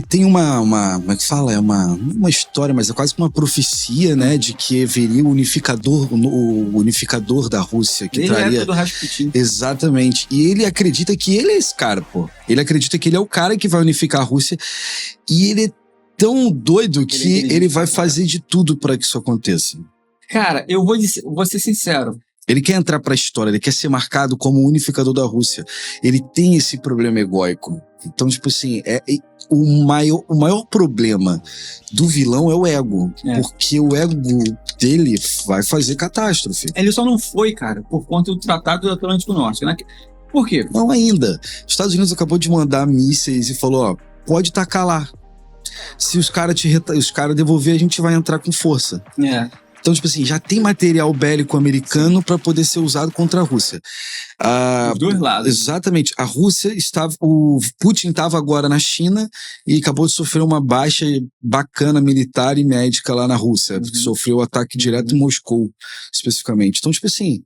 tem como é que fala? É uma história, mas é quase que uma profecia, né? De que viria o unificador da Rússia, que Ele traria... é do Rasputin. Exatamente. E ele acredita que ele é esse cara, pô. Ele acredita que ele é o cara que vai unificar a Rússia. E ele é tão doido que ele vai fazer de tudo pra que isso aconteça. Cara, eu vou ser sincero. Ele quer entrar pra história, ele quer ser marcado como o unificador da Rússia. Ele tem esse problema egóico. Então, tipo assim, o maior problema do vilão é o ego. Porque o ego dele vai fazer catástrofe. Ele só não foi, cara, por conta do Tratado do Atlântico Norte, né? Por quê? Não ainda. Os Estados Unidos acabou de mandar mísseis e falou, ó, pode tacar lá. Se os caras devolver, a gente vai entrar com força. Então, tipo assim, já tem material bélico americano para poder ser usado contra a Rússia. Os dois lados. Exatamente. A Rússia o Putin estava agora na China e acabou de sofrer uma baixa bacana militar e médica lá na Rússia. Sofreu ataque direto em Moscou, especificamente. Então, tipo assim...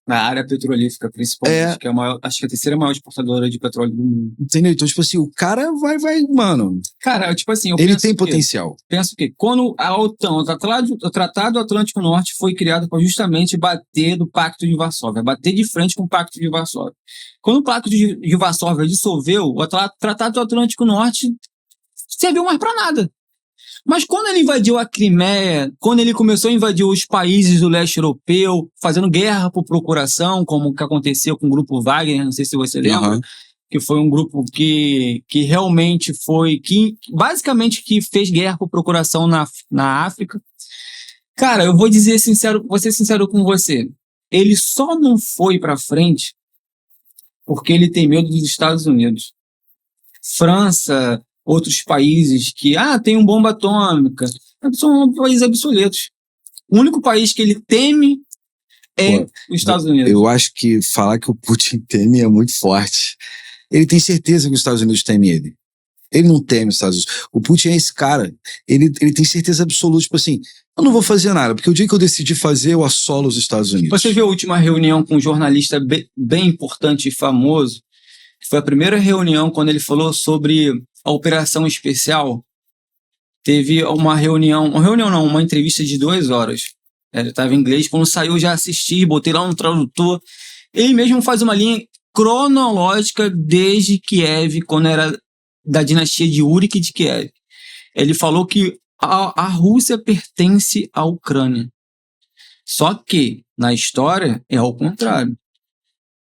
Na área petrolífera, principalmente, que é acho que a terceira maior exportadora de petróleo do mundo. Entendeu? Então, tipo assim, o cara vai, mano... Cara, tipo assim... Ele tem potencial. Penso que quando a OTAN, o Tratado Atlântico Norte, foi criado para justamente bater do Pacto de Varsóvia, bater de frente com o Pacto de Varsóvia. Quando o Pacto de Varsóvia dissolveu, o Tratado Atlântico Norte serviu mais para nada. Mas quando ele invadiu a Crimeia, quando ele começou a invadir os países do leste europeu, fazendo guerra por procuração, como que aconteceu com o grupo Wagner, não sei se você lembra, que foi um grupo que realmente basicamente que fez guerra por procuração na África. Cara, eu vou ser sincero com você, ele só não foi para frente porque ele tem medo dos Estados Unidos. França, outros países que, tem bomba atômica, são países obsoletos. O único país que ele teme é os Estados Unidos. Eu acho que falar que o Putin teme é muito forte. Ele tem certeza que os Estados Unidos temem ele. Ele não teme os Estados Unidos. O Putin é esse cara. Ele tem certeza absoluta, tipo assim, eu não vou fazer nada, porque o dia que eu decidi fazer, eu assolo os Estados Unidos. Você viu a última reunião com um jornalista bem importante e famoso, que foi a primeira reunião quando ele falou sobre a operação especial? Teve uma entrevista de 2 horas. Ele estava em inglês, quando saiu eu já assisti, botei lá no tradutor. Ele mesmo faz uma linha cronológica desde Kiev, quando era da dinastia de Urique de Kiev. Ele falou que a Rússia pertence à Ucrânia. Só que, na história, é ao contrário.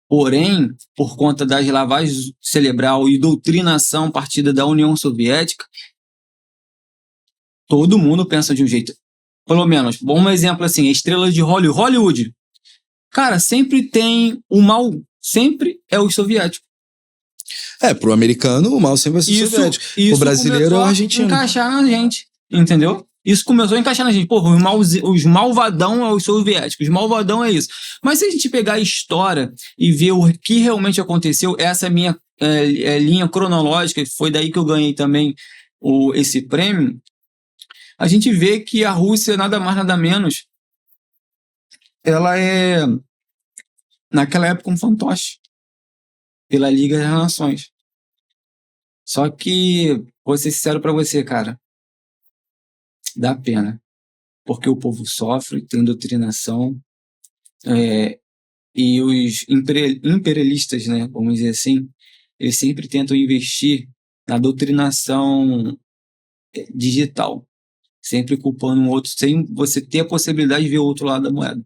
Porém, por conta das lavagens cerebral e doutrinação partida da União Soviética, todo mundo pensa de um jeito. Pelo menos, bom exemplo assim, a estrela de Hollywood. Cara, sempre tem o mal, sempre é o soviético. Pro americano, o mal sempre vai ser soviético. O brasileiro é o argentino. Encaixar na gente, entendeu? Isso começou a encaixar na gente. Porra, os malvadão é os soviéticos, os malvadão é isso. Mas se a gente pegar a história e ver o que realmente aconteceu, essa é a minha linha cronológica, foi daí que eu ganhei também esse prêmio, a gente vê que a Rússia, nada mais, nada menos, ela é, naquela época, um fantoche pela Liga das Nações. Só que, vou ser sincero pra você, cara, dá pena. Porque o povo sofre, tem doutrinação, e os imperialistas, né, vamos dizer assim, eles sempre tentam investir na doutrinação digital, sempre culpando o outro, sem você ter a possibilidade de ver o outro lado da moeda.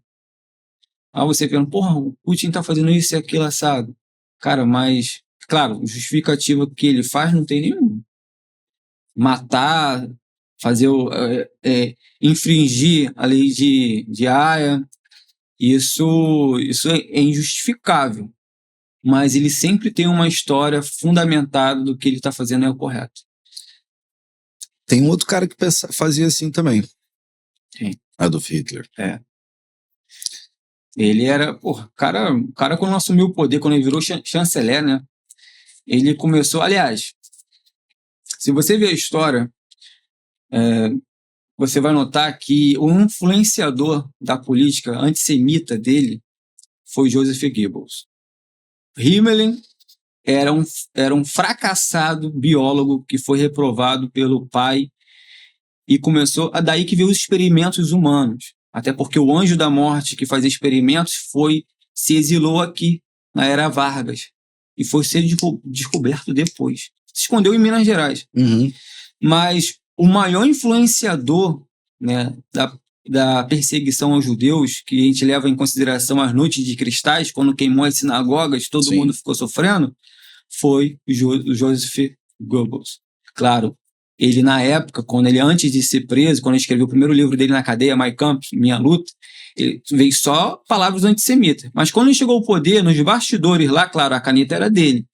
Você vendo, o Putin tá fazendo isso e aquilo assado. Cara, mas, claro, justificativa que ele faz não tem nenhum. Matar, fazer infringir a lei de Haia, isso é injustificável. Mas ele sempre tem uma história fundamentada do que ele está fazendo é o correto. Tem um outro cara que fazia assim também. Quem? Adolf Hitler. Ele era, o cara quando assumiu o poder, quando ele virou chanceler, né? Ele começou, aliás, se você ver a história, você vai notar que o influenciador da política antissemita dele foi Joseph Goebbels. Himmler era um fracassado biólogo que foi reprovado pelo pai e começou, daí que veio os experimentos humanos. Até porque o anjo da morte que fazia experimentos se exilou aqui, na era Vargas, e foi ser descoberto depois. Se escondeu em Minas Gerais. Uhum. Mas o maior influenciador, né, da perseguição aos judeus, que a gente leva em consideração as noites de cristais, quando queimou as sinagogas, todo Sim. mundo ficou sofrendo, foi o Joseph Goebbels. Claro, ele na época, antes de ser preso, quando ele escreveu o primeiro livro dele na cadeia, Mein Kampf, Minha Luta, ele veio só palavras antissemitas. Mas quando ele chegou ao poder, nos bastidores lá, claro, a caneta era dele.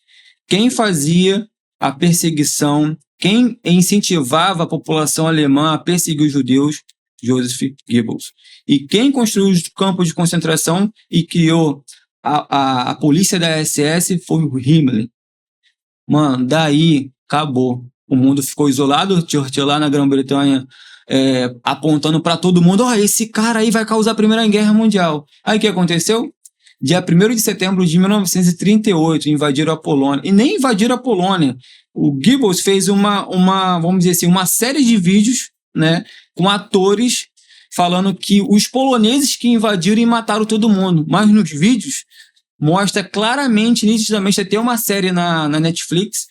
Quem fazia a perseguição, quem incentivava a população alemã a perseguir os judeus? Joseph Goebbels. E quem construiu os campos de concentração e criou a polícia da SS foi o Himmler. Mano, daí acabou. O mundo ficou isolado, Churchill lá na Grã-Bretanha apontando para todo mundo, esse cara aí vai causar a Primeira Guerra Mundial. Aí o que aconteceu? Dia 1º de setembro de 1938, invadiram a Polônia. E nem invadiram a Polônia. O Goebbels fez vamos dizer assim, uma série de vídeos, né, com atores falando que os poloneses que invadiram e mataram todo mundo. Mas nos vídeos mostra claramente, nitidamente, até uma série na Netflix,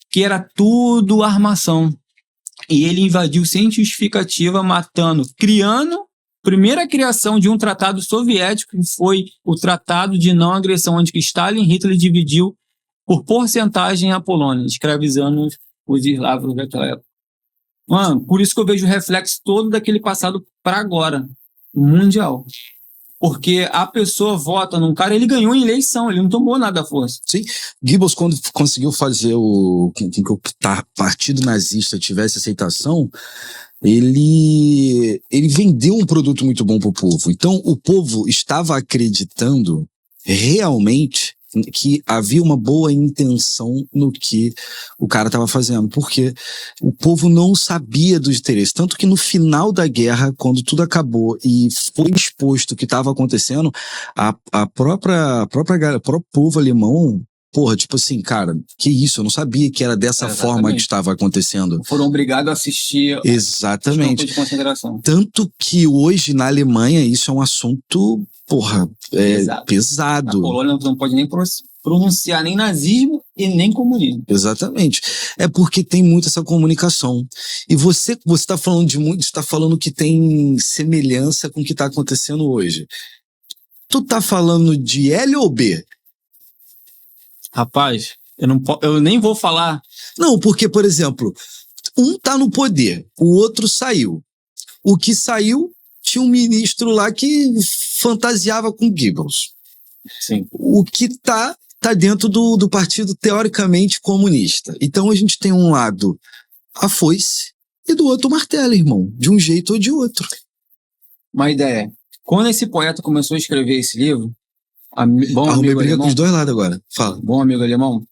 que era tudo armação. E ele invadiu sem justificativa, criando primeira criação de um tratado soviético, que foi o Tratado de Não Agressão, onde Stalin e Hitler dividiu por porcentagem a Polônia, escravizando os eslavos daquela época. Mano, por isso que eu vejo o reflexo todo daquele passado para agora, mundial. Porque a pessoa vota num cara, ele ganhou em eleição, ele não tomou nada à força. Sim, Goebbels, quando conseguiu fazer que o partido nazista tivesse aceitação, ele vendeu um produto muito bom para o povo. Então, o povo estava acreditando realmente que havia uma boa intenção no que o cara estava fazendo, porque o povo não sabia dos interesses. Tanto que no final da guerra, quando tudo acabou e foi exposto o que estava acontecendo, o próprio povo alemão, porra, tipo assim, cara, que isso? Eu não sabia que era dessa forma que estava acontecendo. Foram obrigados a assistir Exatamente. De consideração. Tanto que hoje na Alemanha isso é um assunto, porra, pesado. A Polônia não pode nem pronunciar nem nazismo e nem comunismo. Exatamente. É porque tem muito essa comunicação. E você está falando de muito, está falando que tem semelhança com o que está acontecendo hoje. Tu tá falando de L ou B? Rapaz, eu nem vou falar. Não, porque, por exemplo, um tá no poder, o outro saiu. O que saiu tinha um ministro lá que fantasiava com Goebbels. Sim. O que tá dentro do partido teoricamente comunista. Então a gente tem um lado a foice e do outro o martelo, irmão. De um jeito ou de outro. Uma ideia. Quando esse poeta começou a escrever esse livro, Arrumei briga com os dois lados agora. Fala. Bom amigo alemão.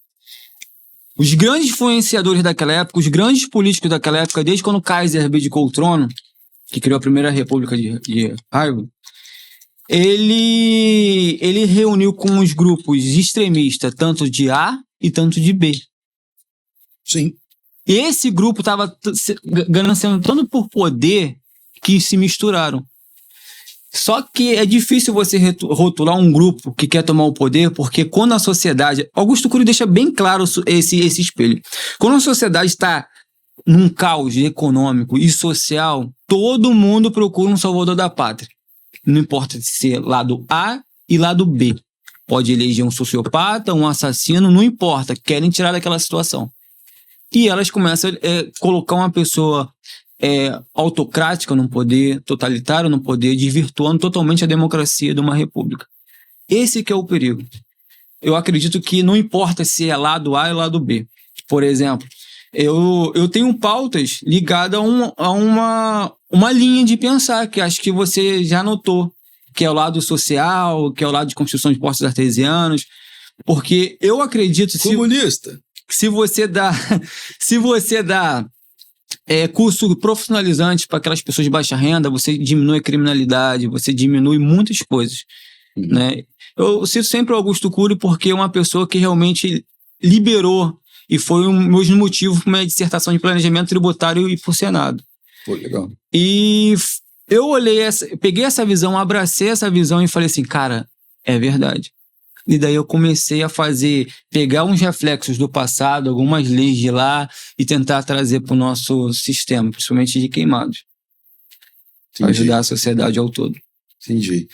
Os grandes influenciadores daquela época, os grandes políticos daquela época, desde quando Kaiser abdicou o trono, que criou a primeira república de Heidelberg, ele reuniu com os grupos extremistas, tanto de A e tanto de B. Sim. Esse grupo estava gananciando tanto por poder que se misturaram. Só que é difícil você rotular um grupo que quer tomar o poder, porque quando a sociedade... Augusto Cury deixa bem claro esse espelho. Quando a sociedade está num caos econômico e social, todo mundo procura um salvador da pátria. Não importa se é lado A e lado B. Pode eleger um sociopata, um assassino, não importa. Querem tirar daquela situação. E elas começam a colocar uma pessoa autocrática no poder, totalitário no poder, desvirtuando totalmente a democracia de uma república. Esse que é o perigo. Eu acredito que não importa se é lado A ou lado B. Por exemplo, eu tenho pautas ligadas a uma linha de pensar, que acho que você já notou, que é o lado social, que é o lado de construção de postos artesianos, porque eu acredito... Comunista. Se você dá curso profissionalizante para aquelas pessoas de baixa renda, você diminui a criminalidade, você diminui muitas coisas, né? Eu cito sempre o Augusto Cury porque é uma pessoa que realmente liberou e foi um meus motivos para minha dissertação de planejamento tributário e por Senado. Pô, legal. E eu peguei essa visão, abracei essa visão e falei assim, cara, é verdade. E daí eu comecei a pegar uns reflexos do passado, algumas leis de lá e tentar trazer para o nosso sistema, principalmente de queimados. Para ajudar a sociedade ao todo. Entendi.